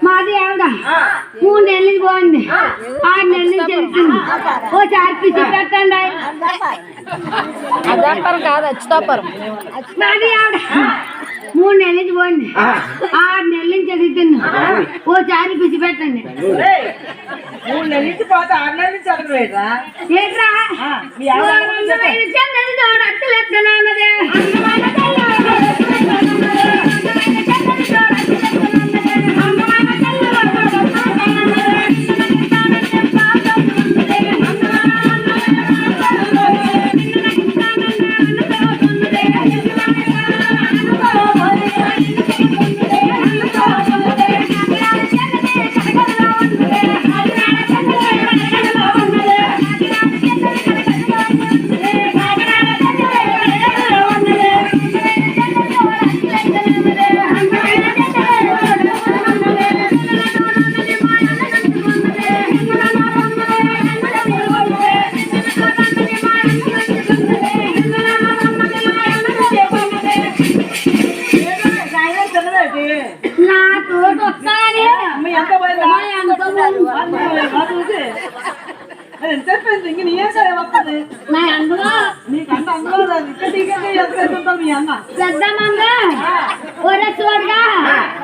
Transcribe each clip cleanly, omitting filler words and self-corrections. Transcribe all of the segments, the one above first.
మాది ఆవిడ 3 నెలలు పోయింది 6 నెలల నుంచి వెళ్తుంది ఓ చార్ పిచ్చి పెట్టండి అదాపరం కాదు అచ్చుతాపరం మాది ఆవిడ 3 నెలల నుంచి పోయింది 6 నెలల నుంచి చదువుతున్నా ఓ చారి పిచ్చి పెట్టండి 3 నెలల నుంచి పోతే 6 నెలల నుంచి చదవలేదా ఏంట్రా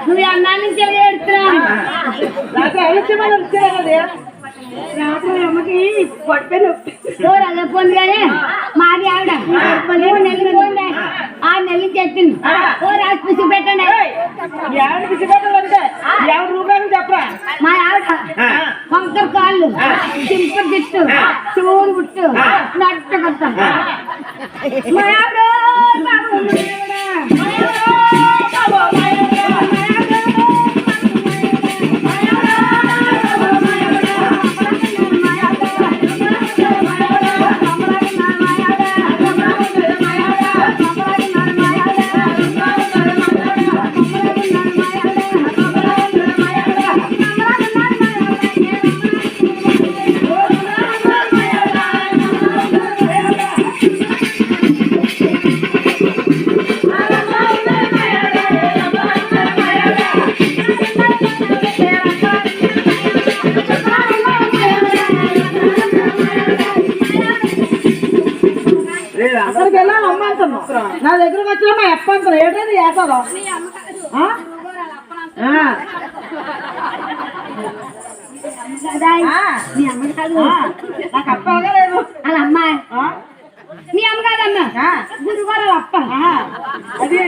నువ్వు అన్నా నుంచి రాత్రి పొట్టే పొంది కానీ మాది ఆవిడ 3 నెలలు పోయింది 6 నెలలు చెప్పింది ఓ రాజు పిసి పెట్టండి చెప్పరా మా ఆవిడ వంకర కాళ్ళు చింపర్ జిట్టు చూరు బుట్టు నట్టు కొత్త మా ఆవిడ అక్కడికి వెళ్ళాలి అమ్మ అంటున్నావు. నా దగ్గరకు వచ్చినా మా అప్ప అంటున్నావు. ఏంటంటే చేస్తావు మీ అమ్మ కాదు, నాకు అప్ప లేదు. వాళ్ళ అమ్మ మీ అమ్మ కాదమ్మా, గురుగారు అప్ప. అది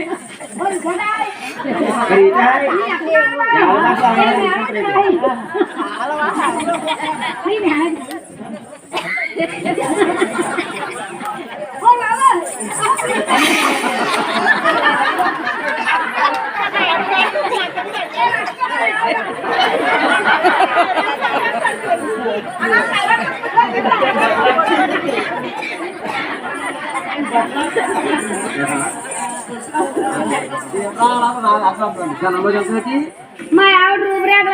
మా ఆవిడ రూపురేఖ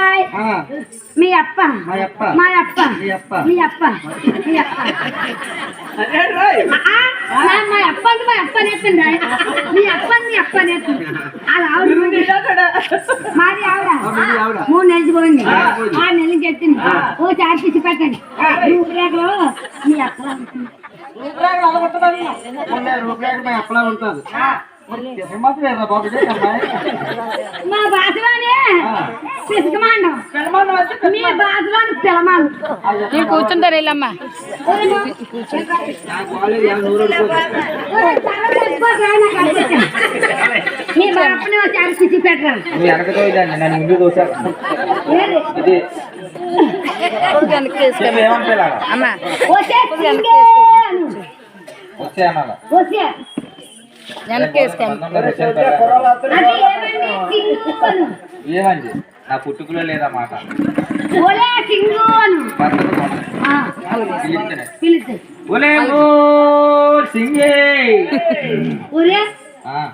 మీ అప్ప మా అప్ప మీ అప్ప మీ అప్ప మా అప్ప మా అప్ప నేర్పండి. మీ అప్ప నేర్పండి. అలా ఆవిడ మాది ఆవిడ 3 నెలలు పోయింది. 6 నెలలు చెప్పింది. ఓ చార్జ్ తీసి పెట్టండి. రూపురేఖలో మీ అప్ప ఎప్పుడా ఉంటుంది మా భాషలోనే పిసకమాండం, మీ భాషలోని పిలమాలు. నేను కూర్చుంటారు వెళ్ళమ్మా. మీ బాపని చాలా పిసి పెట్టారు. అమ్మా వచ్చే ఏమండి నా పుట్టుకలో లేదన్నమాట.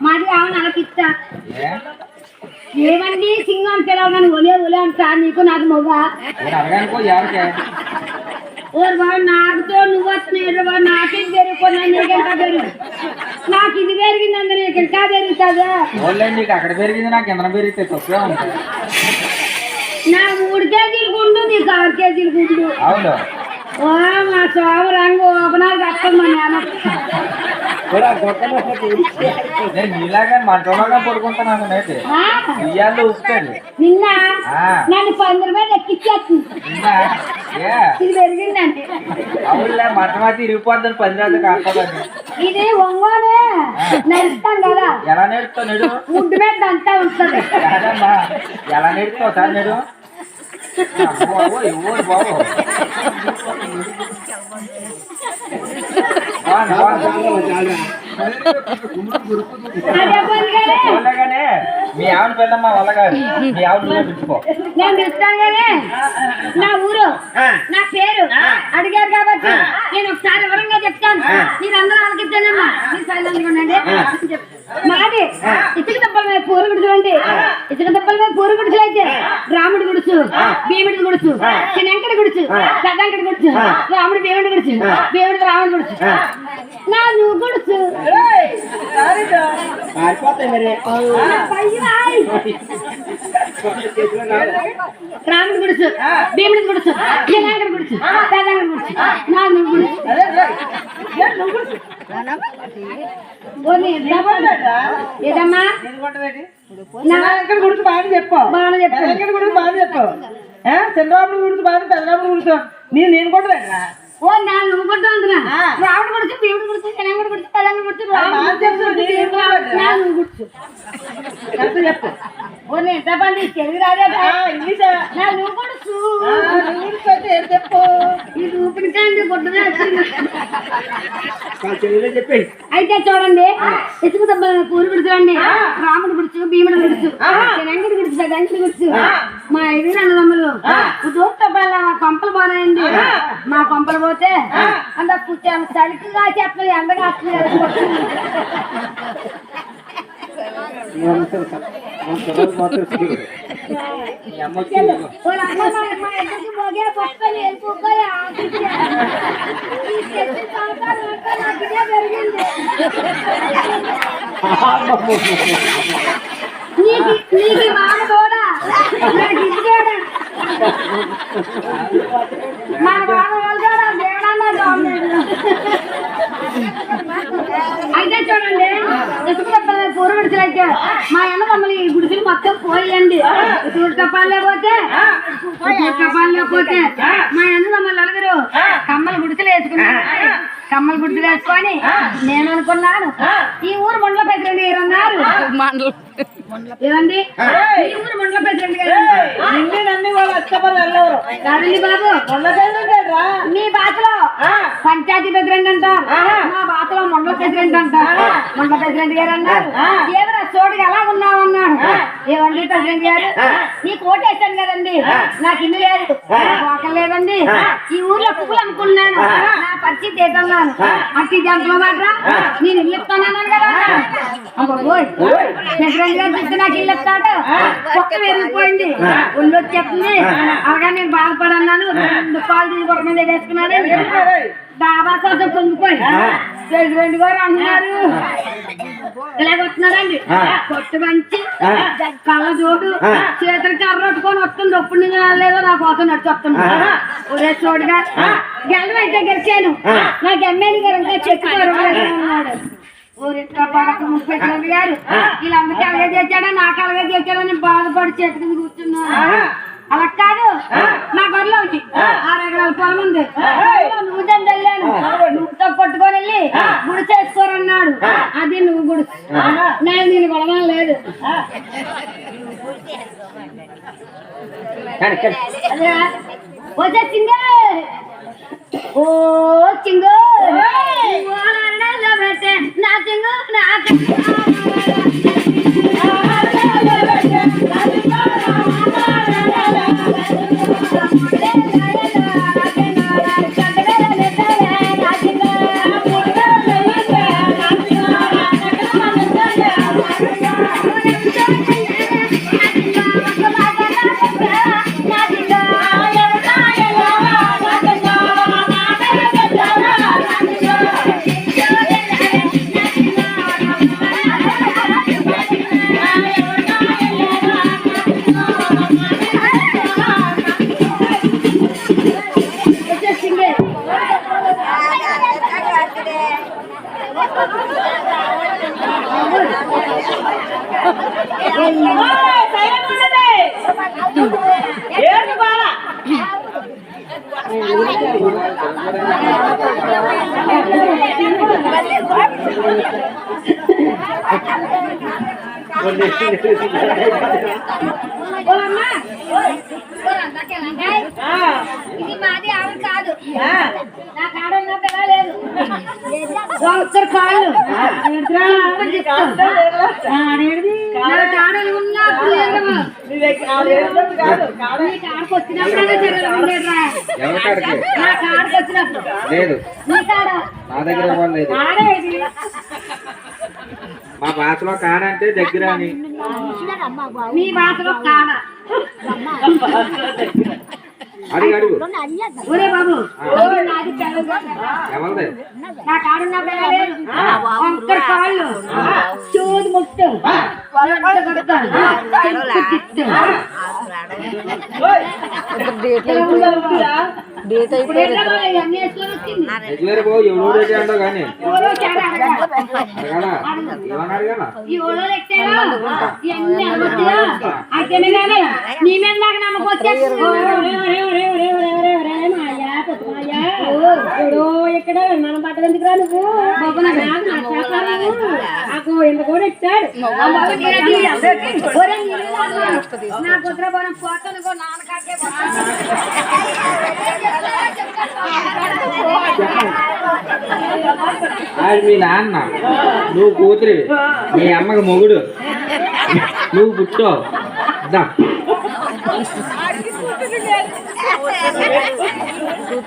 మాది అవును అలకిస్తా. ఏమండి సింగం పిలవగానే ఒలే ఒలే అంటా నీకు నాకు మొగ ఓరు బాబు నాకుతో నువ్వు వస్తున్నాడు నాకే పెరుగుకున్నా నీకెంత పెరుగు నాకు ఇది పెరిగిందంటే నీకు ఇంకా పెరుగుతుందా? నీకు అక్కడ పెరిగింది నాకు ఎంత పెరిగితే తక్కువే ఉంటుంది. నా 3 కేజీలు గుండు నీకు 6 కేజీలు గుండు. అవును మా సోమ రంగు ఒకనాలు కట్టమ్మా నేను నీలాగా మంటలోగా పడుకుంటున్నాను అయితే ఇయ్యాల్లో ఉప్పుతుంది. నిన్న నన్ను 15 రూపాయలు ఎక్కిచ్చేస్తుంది. ఇది పెరిగిందండి. అవునులే మటమాతి ఇరిగిపోద్దని 10 రోజులు కాకపోతుంది. ఇది ఒంగోనే నడుస్తాం కదా. ఎలా నేడుస్తావు నేడు? ఫుడ్ మీద అంతా ఉంటుంది. కాదమ్మా ఎలా నేడుస్తావు సార్ నేడు? బాబు మీ ఆవిడ పెళ్ళమ్మా వల్ల కాదు. మీ ఆవిడ నువ్వే పిలుచుకో. నేను పిలుస్తాను కానీ నా ఊరు నా పేరు అడిగారు కాబట్టి నేను ఒకసారి వివరంగా చెప్తాను. మీరు అందరూ ఆలకిస్తానమ్మా. మీరు సైలెంట్గా ఉండండి. మాది ఇసుక దెబ్బల మీద పూరు గుడుచులండి. ఇసుక దెబ్బల మీద పూరు గుడుచులు అయితే రాముడి గుడుచు, భీముడి గుడుచు, చిన్నంకడి గుడుచు, పెద్దంకడి గుడుచు, రాముడి భీముడి గుడుచు, భీముడి రాముడి గుడుచు, నా నువ్వు గుడుచు రాముడి గుడుచు, భీముడి గుడుచు, చిన్నంకడి గుడుచు, పెద్దంకడి గుడుచు, నా నువ్వు గుడుచు. ఏదమ్మా గురించి బాగా చెప్పావు. గురించి బాగా చెప్పావు. చంద్రబాబు గురించి బాగా పెద్దరాముడు గురించి నేను కూడా ఓ నా నువ్వు కొడుతూ ఉంటున్నా. రాముడు గురించి భీముడు గురించి చిన్నంకడి గురించి పెద్దంకడి గురించి చెప్పు. ఓ నేను చెప్పండి తెలుగు రాజా నువ్వు కొడుచు చెప్పు. ఈ రూపించండి గుడ్డనే వచ్చింది. చెప్పి అయితే చూడండి ఇసుక దెబ్బ పూరు గుడుచులండి. రాముడు గుడుచు, భీముడు గుడుచు, చిన్నంకడి గుడుచు, పెద్దంకడి గుడుచు. మా 5 అన్నదమ్ములు దూరపల్ల మా కొంపలు పోనాయండి. మా కొంపలు పోతే అంత కూర్చొని చలికిగా చెప్పలేదు ఎండగా వస్తుంది. నీకు మామ కూడా నాకు ఇచ్చాడు. మా బాబు వాళ్ళు కూడా దేవుడన్నా ఇసుక తప్పలేదు పూర గుడిసెలు అయితే మా అన్న మమ్మల్ని ఈ గుడిసెలు మొత్తం పోయండి తూడు కప్పాలే పోతే మా అన్న మమ్మల్ని నలుగురు కమ్మల గుడిసెలు వేసుకున్నారు కమ్మల గుడిసెలు వేసుకొని నేను అనుకున్నాను ఈ ఊరు మండల ప్రెసిడెంట్ గారు అన్నారు ఏమండి ఈ ఊరు మండల ప్రెసిడెంట్ గారు కాదండి బాబు మీ భాషలో పంచాయతీ ప్రెసిడెంట్ అంటారు మా భాషలో మండల ప్రెసిడెంట్ అంటారు మండల ప్రెసిడెంట్ గారు అన్నారు ఏమరా చోటుకి ఎలా ఉన్నావు అన్నాడు ఏమండి ప్రెసిడెంట్ గారు నీకు ఓటేసాను కదండి నాకు ఇల్లు లేదు ఒకరు లేదండి ఈ ఊర్లో పువ్వులు అమ్ముకున్నాను నా పరిస్థితి ఏంటన్నాను అట్టి జంటలో మాట నేను ఇల్లు ఇస్తానన్నాను కదా ప్రెసిడెంట్ గారు చెప్తే నాకు ఇల్లు ఇస్తాడు ఒక్క వెళ్ళిపోయింది ఒళ్ళు వచ్చేస్తుంది అలాగా నేను బాధపడన్నాను 2 కాలు తీసుకోవడం మీద వేసుకున్నాను డాబా కోసం పొంగిపోయి ప్రెసిడెంట్ గారు అంటున్నారు ఇలాగ వస్తున్నారండి కొట్టు మంచి కళ్ళ జోడు చేతులు కర్రొట్టుకొని వస్తుంది ఒప్పుడు నుంచి లేదో నా కోసం నడిచి వస్తుంది ఒరే చోడుగా గెలవ అయితే గెలిచాను నాకు ఎమ్మెల్యే గారు ఇంకా చెక్కుతారు అన్నాడు ఊరింట్లో పడక ప్రెసిడెంట్ గారు వీళ్ళందరికీ అలాగే చేశాడా నాకు అలాగే చేశాడని బాధపడి చేతుకుని కూర్చున్నాను అలా కాదు నా గొర్రెలో ఉంది 6 ఎకరాల పొలం ఉంది నువ్వు దాన్ని వెళ్ళాను నువ్వుతో కొట్టుకొని వెళ్ళి గుడి చేసుకోరన్నాడు అది నువ్వు గుడి నేను గొడవ లేదు వచ్చేసింది ఓ చింగు నా చింగు నాకు ఇది మాది ఆవిడ కాదు నా కాడ ఉన్న పిల్ల లేదు ఒకసారి కాళ్ళు కాడలు ఉన్నప్పుడు కాడకు వచ్చినప్పుడే జరగలేదురా నా కాడకు వచ్చినప్పుడు లేదు నీ కాడ నా దగ్గర లేదు కాడేది మా భాషలో కాడ అంటే దగ్గర అని మీ భాషలో కాడ అడిగి అడుగు ఒరే బాబు నాది ఎవరిదే నా కాడున్న పిల్లలే వంకర కాళ్ళు చూడు ముట్టు నీ మీద నాకు నమ్మకం వచ్చేసి ఇక్కడ మనం పట్టదందుకు రా నువ్వు నాకు ఎంత కూడా ఇచ్చాడు నా కుట్రపోవడం పోతాను నాన్నకాకే మీ నాన్న నువ్వు కూతురి మీ అమ్మకి మొగుడు నువ్వు పుట్టో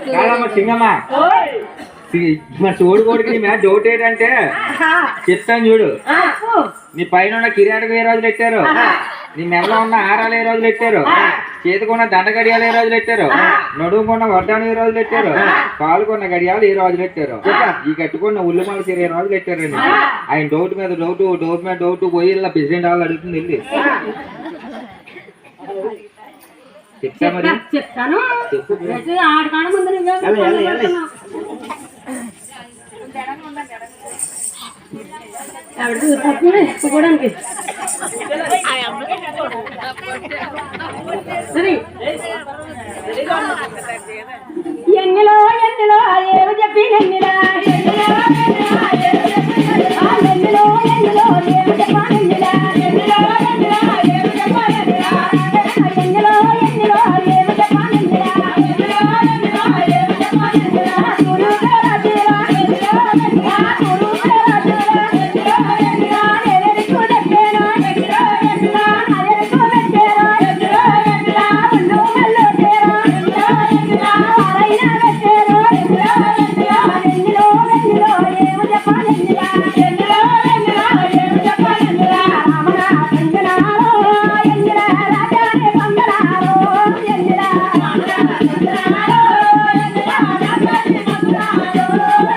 కాదమ్మా సింగమ్మా మరి చూడు కొడుకు నీ మీద డౌట్ ఏంటంటే చెప్తాను చూడు నీ పైన ఉన్న కిరీటకు ఏ రోజులు పెట్టారు నీ మెడలో ఉన్న ఆరాలు ఏ రోజులు పెట్టారు చేతికున్న దండ గడియాలు ఏ రోజులు పెట్టారు నడుముకున్న వడ్డాను ఏ రోజులు పెట్టారు కాలుకున్న గడియాలు ఏ రోజులు పెట్టారు ఈ కట్టుకున్న ఉల్లిమల చీర ఏ రోజులు పెట్టారండి ఆయన డౌట్ మీద డౌట్ పోయి ఇలా ప్రెసిడెంట్ వాళ్ళు అడుగుతుంది వెళ్ళి చెప్తా మరి చెప్తాను ఆడకాడ ముందు ఆవిడ చూస్తున్నాయి ఎత్తుకోవడానికి ఎన్నిలో ఎన్నిలో ఏమి చెప్పి ఎన్నిలా ఎన్నిలో ఎన్నిలో ఏమి చెప్పాలెన్నిలా ఎన్నిలో ఏమి చెప్పాలెన్నిలా ఎన్నిలో ఎన్నిలో ఏమి చెప్పాలెన్నిలా ఎన్నిలో ఏమి చెప్పాలెన్నిలా గురు రాజులా గురు రాజులా ఎన్నిలా ఎన్నికు దక్కేనా ఎన్నిలో ఎన్నిలా ఎన్నికు దక్కేనా ఎన్నిలో ఎన్నిలా ఉన్నో మల్లో తేరా ఎన్నిలో ఎన్నిలా ఆరైనా దక్కేరా ఎన్నిలో ఎన్నిలా ఎన్నిలో ఎన్నిలో ఏమి చెప్పాలెన్నిలా ఎన్నిలో ఎన్నిలో ఏమి చెప్పాలెన్నిలా రామన సంగనాలో ఎన్నిలా రాజానే సంగనాలో ఎన్నిలా రామన సంగనాలో ఎన్నిలా రాజానే సంగనాలో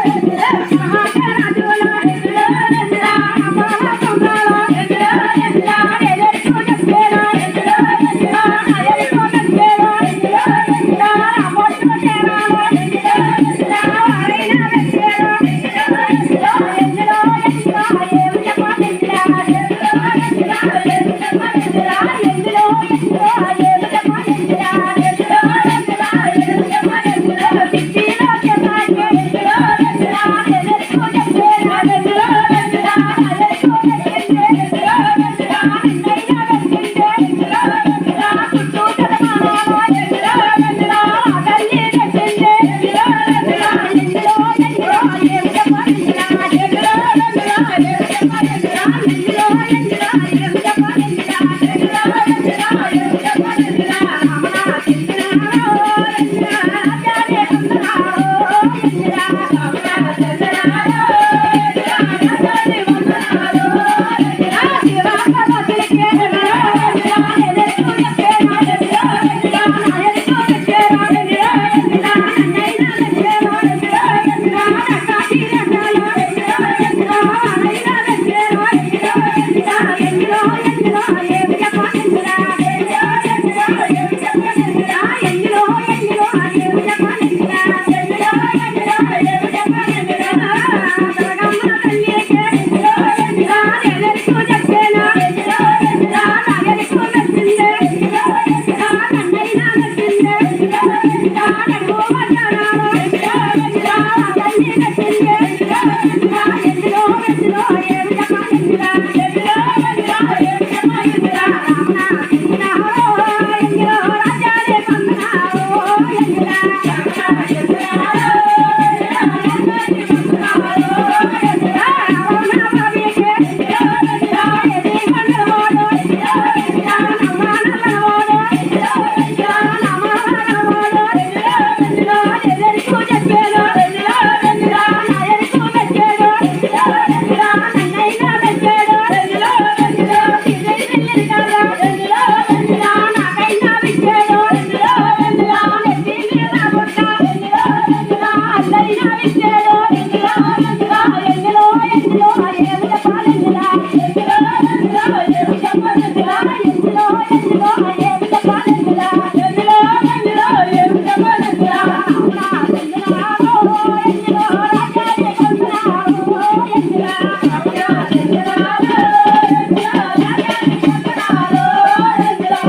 ఎన్నిలా మహారాజులా ఎన్నిలో ఎన్నిలా మహాసంగాలో ఎన్నిలో ఎన్నిలా ఎదరికో దక్కేరా ఎన్నిలో ఎన్నిలా ఎదరికో దక్కేరా ఎన్నిలో ఎన్నిలా రామోషో తేరాలో ఎన్నిలో ఎన్నిలా ఆరైనా దక్కేరా ఎన్నిలో ఎన్నిలా ఎన్నిలో ఎన్నిలా ఏమి చెప్పాలెన్నిలా ఎన్నిలో ఎన్నిలా ఏమి చెప్పాలెన్నిలా ఎన్నిలో ఎన్నిలా ఏమి చెప్పాలెన్నిలా ఎన్నిలో ఎన్నిలా ఏమి చెప్పాలెన్నిలా సిద్ధిలో చెప్పాలి ఎన్నిలో ఎన్నిలా ఎదరికో దక్కేరా ఎన్నిలో ఎన్నిలా ఎదరికో దక్కిందే ఎన్నిలో ఎన్నిలా నిన్నైనా దక్కిందే ఎన్నిలో ఎన్నిలా చుట్టూ చదమానాలో ఎన్నిలో ఎన్నిలా తల్లి దక్కిందే ఎన్నిలో ఎన్నిలా ఎన్నిలో ఎన్నిలో ఏమి చెప్పాలెన్నిలా ఎన్నిలో ఎన్నిలా ఏమి చెప్పాలెన్నిలా ఎన్నిలో ఎన్నిలా ఏమి చెప్పాలెన్నిలా ఎన్నిలో ఎన్నిలా ఏమి చెప్పాలెన్నిలా రామన చింతనాలో ఎన్నిలా రాజానే వందనాలో ఎన్నిలా రామన చింతనాలో ఎన్నిలా రాజానే వందనాలో ఎన్నిలా శివాకవతికే ఎన్నిలా ఎన్నిలా ఎదరికో దక్కేరా ఎన్నిలా ఎన్నిలా ఎదరికో దక్కేరా ఎన్నిలా ఎన్నిలా నన్నైనా దక్కేరా ఎన్నిలా ఎన్నిలా నక్కాటి రకాలో ఎన్నిలా ఎన్నిలా ఆరైనా దక్కేరా ఎన్నిలా ఎన్నిలా ఎన్నిలో ఎన్నిలో ఏమి చెప్పాలెన్నిలా ఎన్నిలో ఎన్నిలో ఏమి చెప్పాలెన్నిలా ఎన్నిలో ఎన్నిలో ఏమి చెప్పాలెన్నిలా ఎన్నిలో ఎన్నిలో ఏమి చెప్పాలెన్నిలా జగమ్మ తల్లికే ఎన్నిలో ఎన్నిలా ఎదరికో దక్కేనా ఎన్నిలో ఎన్నిలా ఎదరికో దక్కిందే ఎన్నిలో ఎన్నిలా నన్నైనా దక్కిందే ఎన్నిలో ఎన్నిలా నడుము మధ్యాహ్నాలో ఎన్నిలో ఎన్నిలా తల్లి దక్కిందే ఎన్నిలో ఎన్నిలా ఎన్నిలో ఎన్నిలో ఏమి చెప్పాలెన్నిలా ఎన్నిలో ఎన్నిలో ఏమి చెప్పాలెన్నిలా రామన చింతనాలో ఎన్నిలో రాజానే వందనాలో ఎన్నిలా రామన చింతనాలో ఎన్నిలా రాజానే వందనాలో ఎన్నిలా రావణ బావికే ఎన్నిలో ఎన్నిలా ఎది వందనాలో ఎన్నిలో ఎన్నిలా నమ్మనమనోలో ఎన్నిలో ఎన్నిలా నమ్మనమనోలో ఎన్నిలో ఎన్నిలా ఎదరికో దక్కేరా ఎన్నిలో ఎన్నిలా ఎదరికో దక్కేరా ఎన్నిలో ఎన్నిలా నన్నైనా దక్కేరా ఎన్నిలో ఎన్నిలా సిద్ధి సిద్ధిరికారా ఎన్నిలో ఎన్నిలా నాకైనా విచ్చేరా ఎన్నిలో ఎన్నిలా నెత్తి మీద బొట్ట ఎన్నిలో ఎన్నిలా అల్లైనా విచ్చేరా ఎన్నిలో ఎన్నిలా ఎన్నిలో ఎన్నిలో ఏమి చెప్పాలెన్నిలా ఎన్నిలో ఎన్నిలో ఏమి చెప్పాలెన్నిలా ఎన్నిలో ఎన్నిలో ఏమి చెప్పాలెన్నిలా ఎన్నిలో ఎన్నిలో ఏమి చెప్పాలెన్నిలా రామన చింతనాలో ఎన్నిలో రాజానే వందనాలో ఎన్నిలా రామన చింతనాలో ఎన్నిలో రాజానే వందనాలో ఎన్నిలా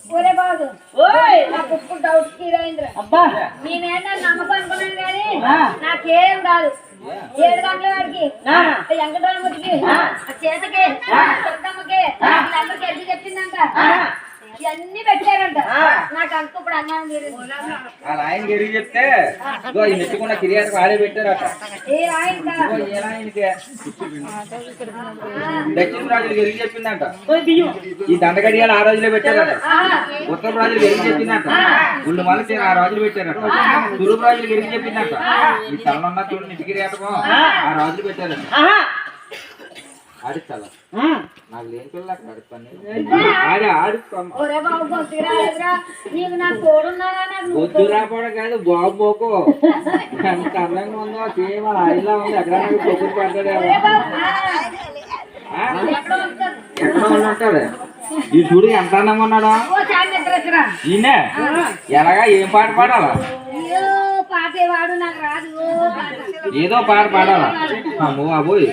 ఒరే బాబు ఓయ్ నాకు ఇప్పుడు డౌట్ తీరైందిరా అబ్బా నేనేంటో నమ్మకం అనుకున్నాను కానీ ఆ. నాకేం కాదు 7 గంటల వాడికి ఆ. వెంకటరమూర్తికి ఆ. చేతకి దుర్గమ్మకి వీళ్ళందరికీ ఎన్ని చెప్పిందంట ఇవన్నీ పెట్టారంట నాకు అంత ఇప్పుడు అన్నాను మీరు వాళ్ళ ఆయన గెలిగి చెప్తే ఇగో ఈ మెచ్చుకున్న కిరియాకు వాళ్ళే పెట్టారట ఏ ఆయన ఇగో ఈ ఆయనకే దక్షిణ రాజులు గెలిగి చెప్పిందంట ఓయ్ బియ్యం ఈ దండగడియాలు ఆ రోజులే పెట్టారట ఉత్తర రాజులు గెలిగి చెప్పిందంట గుళ్ళు మలసి ఆ రాజులు పెట్టారట తూర్పు రాజులు గెలిగి చెప్పిందంట ఈ తలనున్న చూడు నిటికి రేటకం ఆ రాజులు పెట్టారట ఆహా ఆడిస్తాను ఉమ్. నాకు లేని పిల్లలు అక్కడ ఆడిస్తాను ఆడి ఆడిస్తాను ఒరే బాబు గొంతురా నీకు నాకు తోడున్నారా నాకు నువ్వు వద్దు రాపోవడం కాదు బాబు పోకు ఎంత అందంగా ఉందో సేమ్ ఇలా ఉంది ఎక్కడ పొద్దుకు పడతాడేమో ఒరే బాబు, ఎక్కడ ఉంటాడు ఈ చూడు ఎంత అందంగా ఉన్నాడా ఓ చాయ్ నిద్రరా ఈయన ఎలాగా ఏం పాట పాడాలా అయ్యో పాట పాడేవాడు నాకు రాదు ఏదో పాట పాడాలా అమ్మో అబోయ్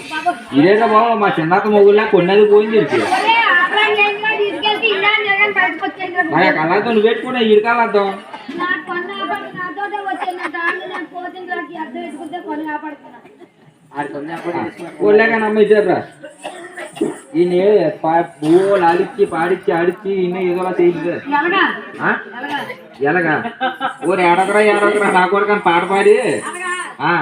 ఇదేదో బాబు మా చిన్నత మొగుల్లా కొన్నది పోయింది ఇరికి. ఒరే, ఆపరాన్ని ఏంట్రా తీసుకెళ్తే ఇలా జగన్ బయటకు వచ్చేయండిరా. మరి ఆ కళ్ళతో నువ్వు పెట్టుకున్నా ఇడికాలద్దాం. నాకు కొన్న ఆపడి నాతోటే వచ్చేయండి. దాంట్లో నేను పోతుందికి అర్థం పెట్టుకుంటే కొని ఆపడుతున్నా. ఒళ్ళేగాని అమ్మ ఇచ్చేప్రా ఈయన పువ్వులు ఆడిచ్చి పాడిచ్చి ఆడిచ్చి ఈయన ఏదోలా చేయించే ఎలాగా ఎలాగా ఓరు ఏడొకరా నా కూడా కానీ పాట పాడి ఆ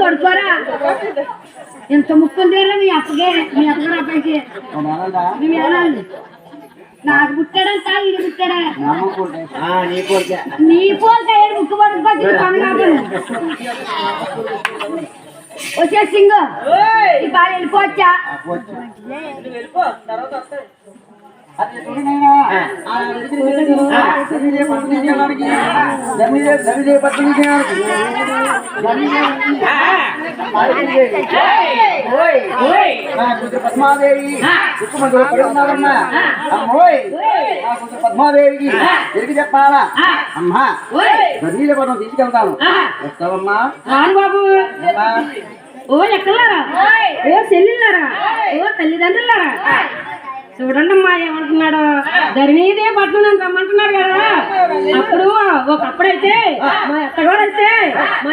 పడుకోరా ఎంత ముక్కులు తీరా మీ అప్పగే మీ అప్పగారు అబ్బాయికి మేము వెళ్ళాలి నాకు పుట్టాడంట ఇది పుట్టాడా నీ పోల్క ఏడు ముక్కు పడుకోవచ్చు పని వచ్చే సింగ్ ఈ బాగా వెళ్ళిపోవచ్చా పద్మాదేవి పద్మాదేవికి తిరిగి చెప్పాలా అమ్మా గర్నీల పదం తీసుకెళ్తాను వస్తావమ్మా బాబు ఓ ఎక్కలారా ఓ చెల్లిలారా ఓ తల్లిదండ్రులారా చూడండి అమ్మా ఏమంటున్నాడు ధరణిదే పట్నం రమ్మంటున్నాడు కదా అప్పుడు ఒకప్పుడైతే మా అత్తగారు అయితే మా